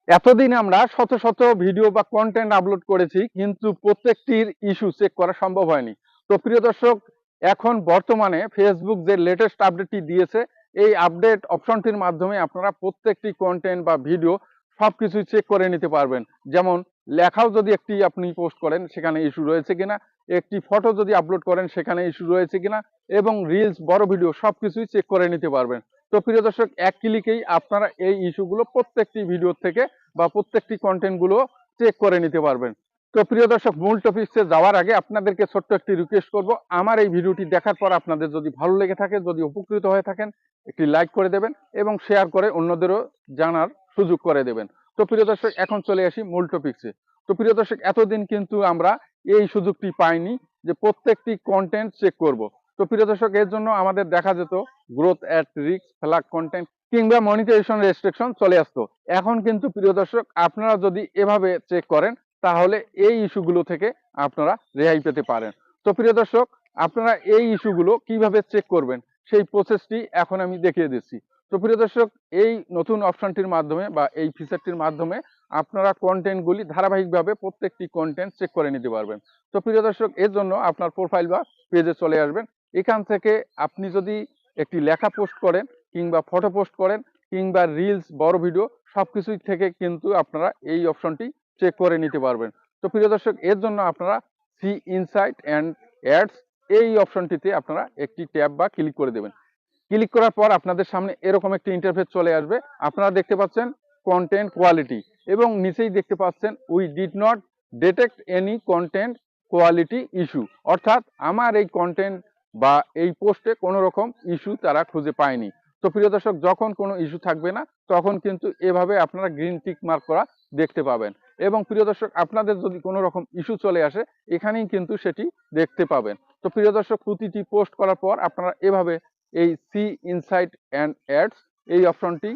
এতদিন আমরা শত শত ভিডিও বা কন্টেন্ট আপলোড করেছি, কিন্তু প্রত্যেকটির ইস্যু চেক করা সম্ভব হয়নি। তো প্রিয় দর্শক, এখন বর্তমানে ফেসবুক যে লেটেস্ট আপডেটটি দিয়েছে, এই আপডেট অপশনটির মাধ্যমে আপনারা প্রত্যেকটি কন্টেন্ট বা ভিডিও সবকিছুই চেক করে নিতে পারবেন। যেমন লেখাও যদি একটি আপনি পোস্ট করেন সেখানে ইস্যু রয়েছে কিনা, একটি ফটো যদি আপলোড করেন সেখানে ইস্যু রয়েছে কিনা, এবং রিলস বড় ভিডিও সবকিছুই চেক করে নিতে পারবেন। তো প্রিয় দর্শক, এক ক্লিকেই আপনারা এই ইস্যুগুলো প্রত্যেকটি ভিডিও থেকে বা প্রত্যেকটি কন্টেন্ট গুলো চেক করে নিতে পারবেন। তো প্রিয় দর্শক, মূল টপিকসে যাওয়ার আগে আপনাদেরকে ছোট্ট একটি রিকোয়েস্ট করব, আমার এই ভিডিওটি দেখার পর আপনাদের যদি ভালো লেগে থাকে, যদি উপকৃত হয়ে থাকেন, একটি লাইক করে দেবেন এবং শেয়ার করে অন্যদেরও জানার সুযোগ করে দেবেন। তো প্রিয় দর্শক, এখন চলে আসি মূল টপিকসে। তো প্রিয় দর্শক, এতদিন কিন্তু আমরা এই সুযোগটি পাইনি যে প্রত্যেকটি কন্টেন্ট চেক করব। তো প্রিয় দর্শক, এর জন্য আমাদের দেখা যেত growth at risk, flag content কিংবা মনিটাইজেশন রেস্ট্রিকশন চলে আসতো। এখন কিন্তু প্রিয় দর্শক, আপনারা যদি এভাবে চেক করেন তাহলে এই ইস্যুগুলো থেকে আপনারা রেহাই পেতে পারেন। তো প্রিয় দর্শক, আপনারা এই ইস্যুগুলো কিভাবে চেক করবেন সেই প্রসেসটি এখন আমি দেখিয়ে দিচ্ছি। তো প্রিয় দর্শক, এই নতুন অপশনটির মাধ্যমে বা এই ফিচারটির মাধ্যমে আপনারা কন্টেন্টগুলি ধারাবাহিকভাবে প্রত্যেকটি কন্টেন্ট চেক করে নিতে পারবেন। তো প্রিয় দর্শক, এর জন্য আপনার প্রোফাইল বা পেজে চলে আসবেন। এখান থেকে আপনি যদি একটি লেখা পোস্ট করেন কিংবা ফটো পোস্ট করেন কিংবা রিলস বড় ভিডিও, সবকিছুই থেকে কিন্তু আপনারা এই অপশনটি চেক করে নিতে পারবেন। তো প্রিয় দর্শক, এর জন্য আপনারা সি ইনসাইট অ্যান্ড অ্যাডস এই অপশনটিতে আপনারা একটি ট্যাব বা ক্লিক করে দেবেন। ক্লিক করার পর আপনাদের সামনে এরকম একটি ইন্টারফেস চলে আসবে। আপনারা দেখতে পাচ্ছেন কন্টেন্ট কোয়ালিটি এবং নিচেই দেখতে পাচ্ছেন we did not detect any content quality issue, অর্থাৎ আমার এই কন্টেন্ট বা এই পোস্টে কোনো রকম ইস্যু তারা খুঁজে পায়নি। তো প্রিয় দর্শক, যখন কোনো ইস্যু থাকবে না তখন কিন্তু এভাবে আপনারা গ্রিন টিক মার্ক করা দেখতে পাবেন। এবং প্রিয় দর্শক, আপনাদের যদি কোনো রকম ইস্যু চলে আসে এখানেই কিন্তু সেটি দেখতে পাবেন। তো প্রিয় দর্শক, প্রতিটি পোস্ট করার পর আপনারা এভাবে এই সি ইনসাইট অ্যান্ড অ্যাডস এই অপশনটি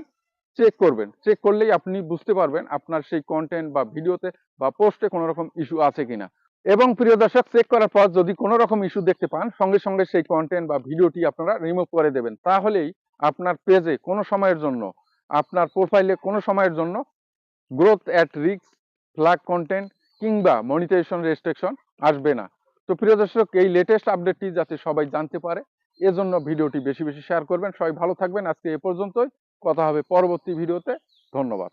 চেক করবেন। চেক করলেই আপনি বুঝতে পারবেন আপনার সেই কন্টেন্ট বা ভিডিওতে বা পোস্টে কোনো রকম ইস্যু আছে কিনা। এবং প্রিয় দর্শক, চেক করার পর যদি কোনো রকম ইস্যু দেখতে পান সঙ্গে সঙ্গে সেই কন্টেন্ট বা ভিডিওটি আপনারা রিমুভ করে দেবেন। তাহলেই আপনার পেজে কোনো সময়ের জন্য, আপনার প্রোফাইলে কোনো সময়ের জন্য growth at risk, flag content কিংবা মনিটাইজেশন রেস্ট্রিকশন আসবে না। তো প্রিয় দর্শক, এই লেটেস্ট আপডেটটি যাতে সবাই জানতে পারে এজন্য ভিডিওটি বেশি বেশি শেয়ার করবেন। সবাই ভালো থাকবেন। আজকে এ পর্যন্তই, কথা হবে পরবর্তী ভিডিওতে। ধন্যবাদ।